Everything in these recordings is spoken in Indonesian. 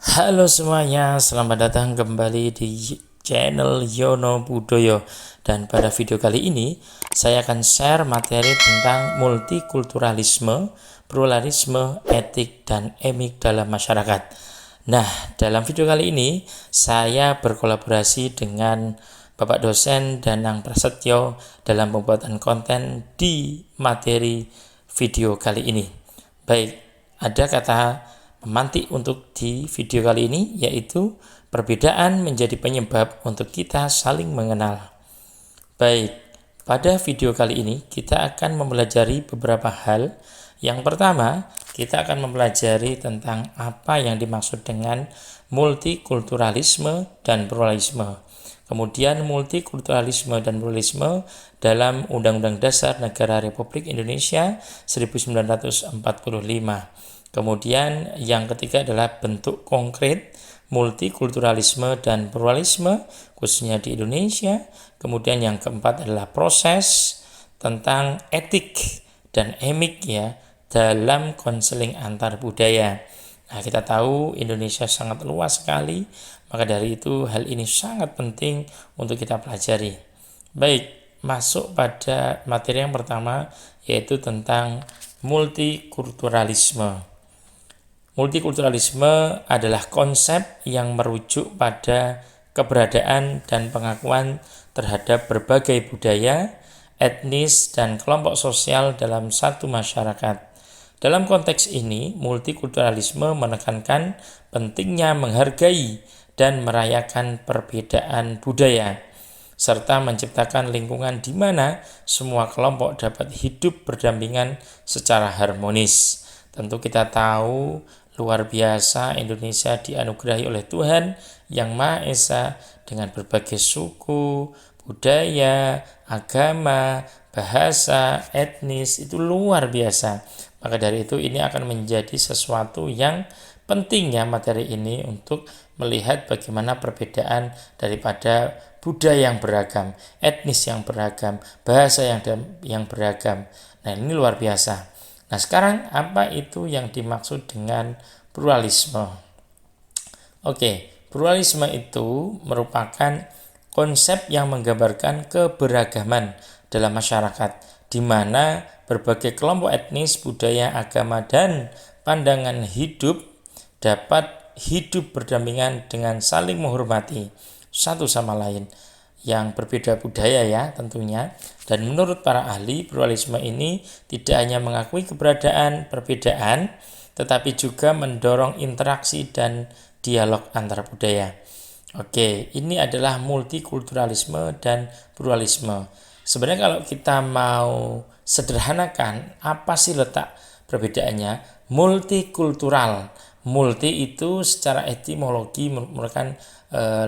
Halo semuanya, selamat datang kembali di channel Yono Budoyo. Dan pada video kali ini, saya akan share materi tentang multikulturalisme, pluralisme, etik, dan emik dalam masyarakat. Nah, dalam video kali ini, saya berkolaborasi dengan Bapak dosen Danang Prasetyo dalam pembuatan konten di materi video kali ini. Baik, ada kata pemantik untuk di video kali ini, yaitu perbedaan menjadi penyebab untuk kita saling mengenal. Baik, pada video kali ini kita akan mempelajari beberapa hal. Yang pertama, kita akan mempelajari tentang apa yang dimaksud dengan multikulturalisme dan pluralisme. Kemudian multikulturalisme dan pluralisme dalam Undang-Undang Dasar Negara Republik Indonesia 1945. Kemudian yang ketiga adalah bentuk konkret multikulturalisme dan pluralisme khususnya di Indonesia. Kemudian yang keempat adalah proses tentang etik dan emik ya dalam konseling antar budaya. Nah, kita tahu Indonesia sangat luas sekali, maka dari itu hal ini sangat penting untuk kita pelajari. Baik, masuk pada materi yang pertama, yaitu tentang multikulturalisme. Multikulturalisme adalah konsep yang merujuk pada keberadaan dan pengakuan terhadap berbagai budaya, etnis, dan kelompok sosial dalam satu masyarakat. Dalam konteks ini, multikulturalisme menekankan pentingnya menghargai dan merayakan perbedaan budaya, serta menciptakan lingkungan di mana semua kelompok dapat hidup berdampingan secara harmonis. Tentu kita tahu luar biasa Indonesia dianugerahi oleh Tuhan Yang Maha Esa dengan berbagai suku, budaya, agama, bahasa, etnis, itu luar biasa. Maka dari itu ini akan menjadi sesuatu yang pentingnya materi ini untuk melihat bagaimana perbedaan daripada budaya yang beragam, etnis yang beragam, bahasa yang beragam. Nah, ini luar biasa. Nah, sekarang apa itu yang dimaksud dengan pluralisme? Oke, pluralisme itu merupakan konsep yang menggambarkan keberagaman dalam masyarakat, di mana berbagai kelompok etnis, budaya, agama, dan pandangan hidup dapat hidup berdampingan dengan saling menghormati satu sama lain yang berbeda budaya ya tentunya. Dan menurut para ahli, pluralisme ini tidak hanya mengakui keberadaan perbedaan, tetapi juga mendorong interaksi dan dialog antar budaya. Oke, ini adalah multikulturalisme dan pluralisme. Sebenarnya kalau kita mau sederhanakan, apa sih letak perbedaannya? Multikultural. Multi itu secara etimologi merupakan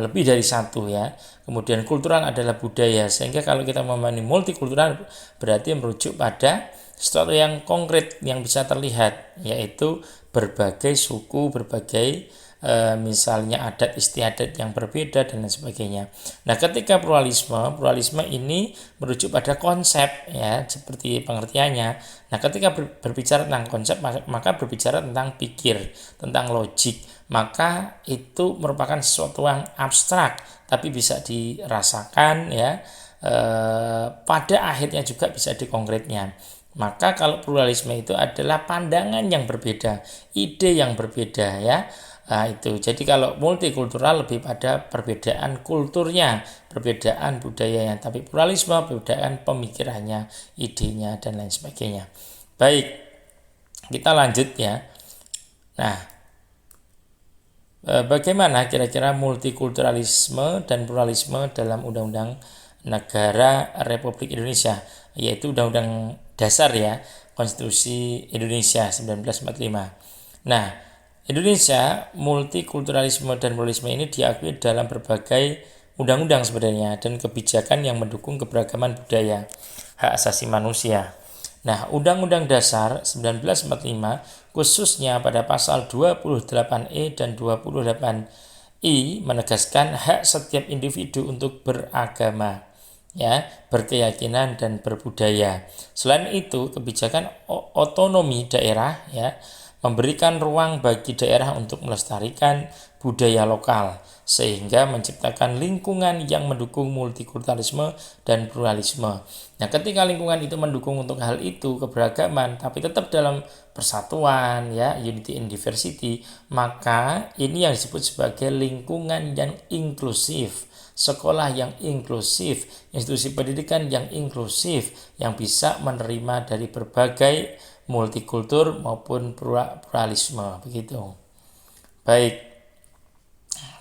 lebih dari satu ya. Kemudian kultural adalah budaya, sehingga kalau kita memahami multikultural berarti merujuk pada sesuatu yang konkret yang bisa terlihat, yaitu berbagai suku, berbagai misalnya adat istiadat yang berbeda dan lain sebagainya. Nah, ketika pluralisme ini merujuk pada konsep ya, seperti pengertiannya. Nah, ketika berbicara tentang konsep maka berbicara tentang pikir, tentang logik, maka itu merupakan sesuatu yang abstrak tapi bisa dirasakan ya, pada akhirnya juga bisa dikonkretnya. Maka kalau pluralisme itu adalah pandangan yang berbeda, ide yang berbeda ya. Nah, itu. Jadi kalau multikultural lebih pada perbedaan kulturnya, perbedaan budayanya, tapi pluralisme perbedaan pemikirannya, idenya dan lain sebagainya. Baik, kita lanjut ya. Nah, bagaimana kira-kira multikulturalisme dan pluralisme dalam Undang-Undang Negara Republik Indonesia, yaitu Undang-Undang Dasar ya, Konstitusi Indonesia 1945. Nah, Indonesia multikulturalisme dan pluralisme ini diakui dalam berbagai undang-undang sebenarnya dan kebijakan yang mendukung keberagaman budaya, hak asasi manusia. Nah, Undang-Undang Dasar 1945 khususnya pada pasal 28E dan 28I menegaskan hak setiap individu untuk beragama, ya, berkeyakinan dan berbudaya. Selain itu, kebijakan otonomi daerah ya memberikan ruang bagi daerah untuk melestarikan budaya lokal, sehingga menciptakan lingkungan yang mendukung multikulturalisme dan pluralisme. Nah, ketika lingkungan itu mendukung untuk hal itu, keberagaman, tapi tetap dalam persatuan, ya, unity in diversity, maka ini yang disebut sebagai lingkungan yang inklusif, sekolah yang inklusif, institusi pendidikan yang inklusif, yang bisa menerima dari berbagai multikultur maupun pluralisme, begitu. Baik,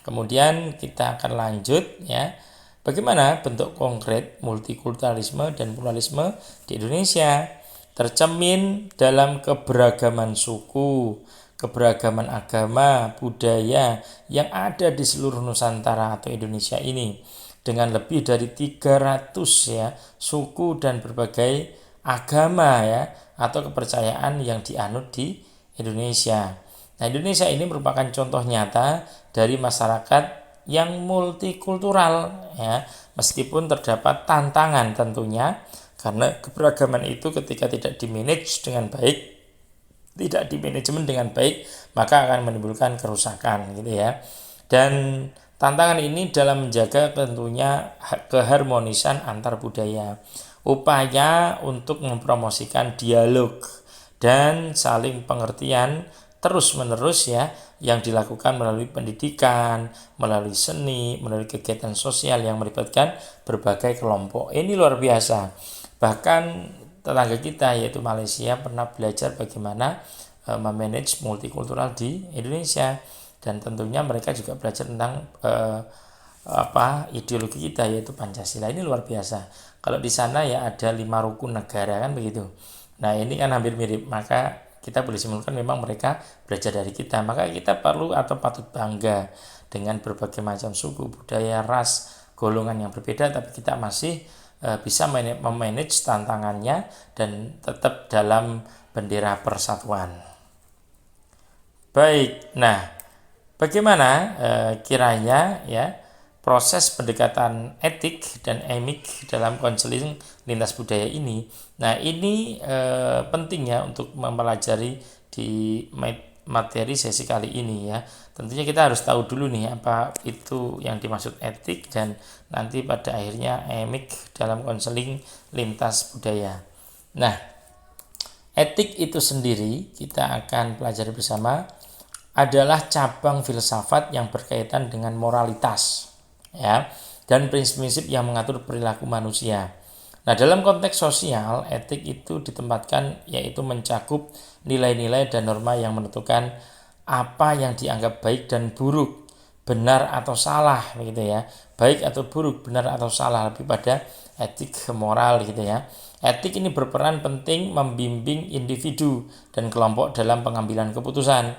kemudian kita akan lanjut, ya. Bagaimana bentuk konkret multikulturalisme dan pluralisme di Indonesia? Tercermin dalam keberagaman suku, keberagaman agama, budaya yang ada di seluruh Nusantara atau Indonesia ini, dengan lebih dari 300 ya suku dan berbagai agama ya atau kepercayaan yang dianut di Indonesia. Nah, Indonesia ini merupakan contoh nyata dari masyarakat yang multikultural ya, meskipun terdapat tantangan tentunya, karena keberagaman itu ketika tidak dimanage dengan baik, tidak dimanajemen dengan baik, maka akan menimbulkan kerusakan gitu ya. Dan tantangan ini dalam menjaga tentunya keharmonisan antar budaya, upaya untuk mempromosikan dialog dan saling pengertian terus-menerus ya, yang dilakukan melalui pendidikan, melalui seni, melalui kegiatan sosial yang melibatkan berbagai kelompok. Ini luar biasa. Bahkan tetangga kita yaitu Malaysia pernah belajar bagaimana memanage multikultural di Indonesia, dan tentunya mereka juga belajar tentang ideologi kita yaitu Pancasila. Ini luar biasa. Kalau di sana ya ada 5 rukun negara kan begitu. Nah, ini kan hampir mirip, maka kita boleh simpulkan memang mereka belajar dari kita. Maka kita perlu atau patut bangga dengan berbagai macam suku, budaya, ras, golongan yang berbeda, tapi kita masih bisa memanage tantangannya dan tetap dalam bendera persatuan. Baik, nah bagaimana kiranya ya proses pendekatan etik dan emik dalam konseling lintas budaya ini? Nah, ini penting ya untuk mempelajari di materi sesi kali ini ya. Tentunya kita harus tahu dulu nih apa itu yang dimaksud etik dan nanti pada akhirnya emik dalam konseling lintas budaya. Nah, etik itu sendiri kita akan pelajari bersama adalah cabang filsafat yang berkaitan dengan moralitas ya dan prinsip-prinsip yang mengatur perilaku manusia. Nah, dalam konteks sosial, etik itu ditempatkan yaitu mencakup nilai-nilai dan norma yang menentukan apa yang dianggap baik dan buruk, benar atau salah begitu ya. Baik atau buruk, benar atau salah, lebih pada etik moral gitu ya. Etik ini berperan penting membimbing individu dan kelompok dalam pengambilan keputusan,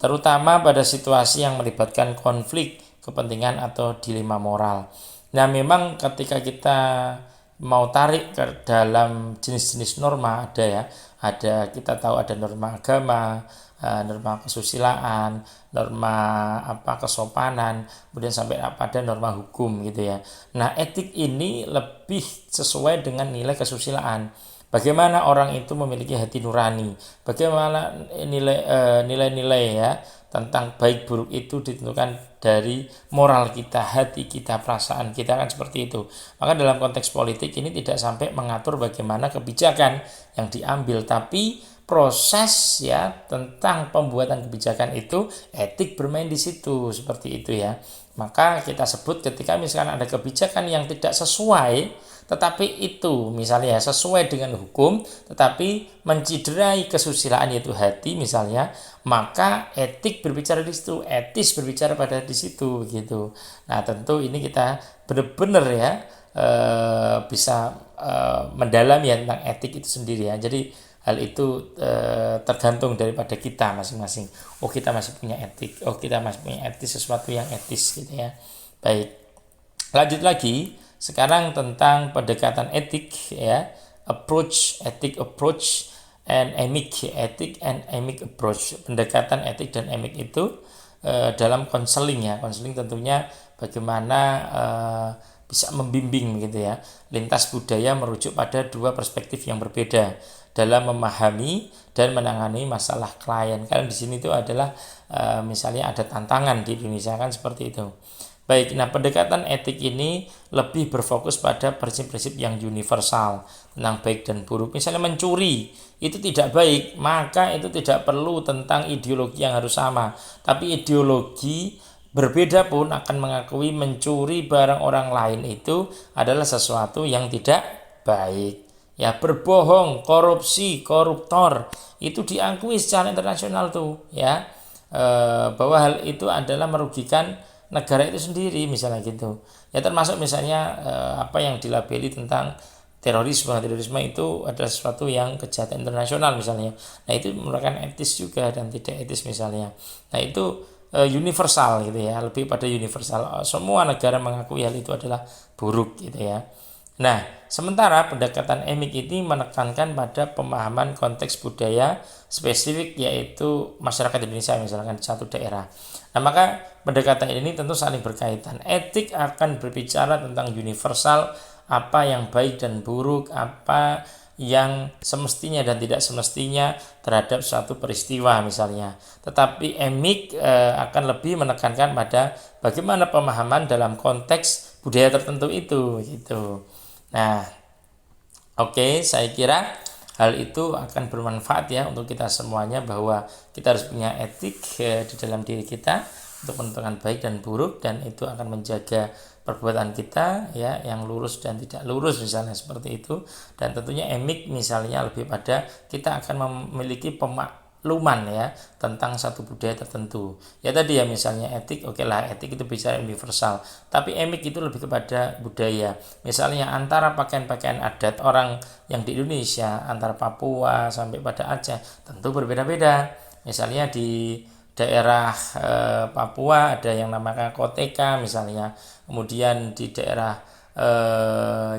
terutama pada situasi yang melibatkan konflik kepentingan atau dilema moral. Nah, memang ketika kita mau tarik ke dalam jenis-jenis norma ada kita tahu ada norma agama, norma kesusilaan, norma kesopanan, kemudian sampai pada norma hukum gitu ya. Nah, etik ini lebih sesuai dengan nilai kesusilaan. Bagaimana orang itu memiliki hati nurani, bagaimana nilai-nilai ya tentang baik buruk itu ditentukan dari moral kita, hati kita, perasaan kita, kan seperti itu. Maka dalam konteks politik ini tidak sampai mengatur bagaimana kebijakan yang diambil, tapi proses ya tentang pembuatan kebijakan itu etik bermain di situ, seperti itu ya. Maka kita sebut ketika misalkan ada kebijakan yang tidak sesuai, tetapi itu misalnya sesuai dengan hukum tetapi menciderai kesusilaan yaitu hati misalnya, maka etik berbicara di situ, etis berbicara pada di situ gitu. Nah, tentu ini kita benar-benar ya bisa mendalami ya tentang etik itu sendiri ya. Jadi hal itu tergantung daripada kita masing-masing. Oh, kita masih punya etik, oh kita masih punya etis, sesuatu yang etis gitu ya. Baik, lanjut lagi sekarang tentang pendekatan etik ya, ethic approach and emic, ethic and emic approach. Pendekatan etik dan emik itu dalam konseling ya. Konseling tentunya bagaimana bisa membimbing gitu ya. Lintas budaya merujuk pada dua perspektif yang berbeda dalam memahami dan menangani masalah klien. Karena di sini itu adalah misalnya ada tantangan di Indonesia kan seperti itu. Baik, nah pendekatan etik ini lebih berfokus pada prinsip-prinsip yang universal tentang baik dan buruk. Misalnya mencuri itu tidak baik, maka itu tidak perlu tentang ideologi yang harus sama. Tapi ideologi berbeda pun akan mengakui mencuri barang orang lain itu adalah sesuatu yang tidak baik. Ya, berbohong, korupsi, koruptor itu diakui secara internasional tuh, ya. Bahwa hal itu adalah merugikan negara itu sendiri misalnya gitu ya, termasuk misalnya apa yang dilabeli tentang terorisme itu adalah sesuatu yang kejahatan internasional misalnya. Nah itu merupakan etis juga dan tidak etis misalnya. Nah itu universal gitu ya, lebih pada universal, semua negara mengakui hal itu adalah buruk gitu ya. Nah, sementara pendekatan emik ini menekankan pada pemahaman konteks budaya spesifik yaitu masyarakat Indonesia misalkan satu daerah. Nah, maka pendekatan ini tentu saling berkaitan. Etik akan berbicara tentang universal, apa yang baik dan buruk, apa yang semestinya dan tidak semestinya terhadap suatu peristiwa misalnya. Tetapi emik akan lebih menekankan pada bagaimana pemahaman dalam konteks budaya tertentu itu gitu. Nah, oke, saya kira hal itu akan bermanfaat ya untuk kita semuanya, bahwa kita harus punya etik di dalam diri kita untuk menentukan baik dan buruk, dan itu akan menjaga perbuatan kita ya yang lurus dan tidak lurus misalnya seperti itu. Dan tentunya emik misalnya lebih pada kita akan memiliki luman ya tentang satu budaya tertentu. Ya tadi ya misalnya etik, oke lah, etik itu bicara universal. Tapi emik itu lebih kepada budaya. Misalnya antara pakaian-pakaian adat orang yang di Indonesia, antara Papua sampai pada Aceh tentu berbeda-beda. Misalnya di daerah Papua ada yang namanya koteka misalnya. Kemudian di daerah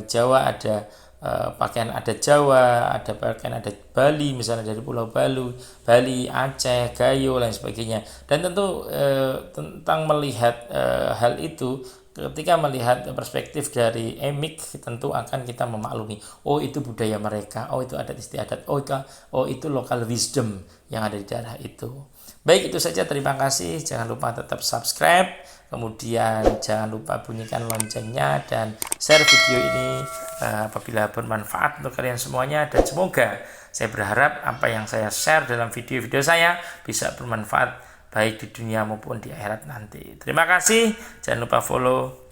Jawa ada pakaian adat Jawa, ada pakaian adat Bali misalnya dari Pulau Bali, Aceh, Gayo lain sebagainya. Dan tentu tentang melihat hal itu, ketika melihat perspektif dari emik tentu akan kita memaklumi, oh itu budaya mereka, oh itu adat istiadat, oh itu local wisdom yang ada di daerah itu. Baik, itu saja, terima kasih. Jangan lupa tetap subscribe, kemudian jangan lupa bunyikan loncengnya dan share video ini apabila bermanfaat untuk kalian semuanya. Dan semoga, saya berharap apa yang saya share dalam video-video saya bisa bermanfaat baik di dunia maupun di akhirat nanti. Terima kasih, jangan lupa follow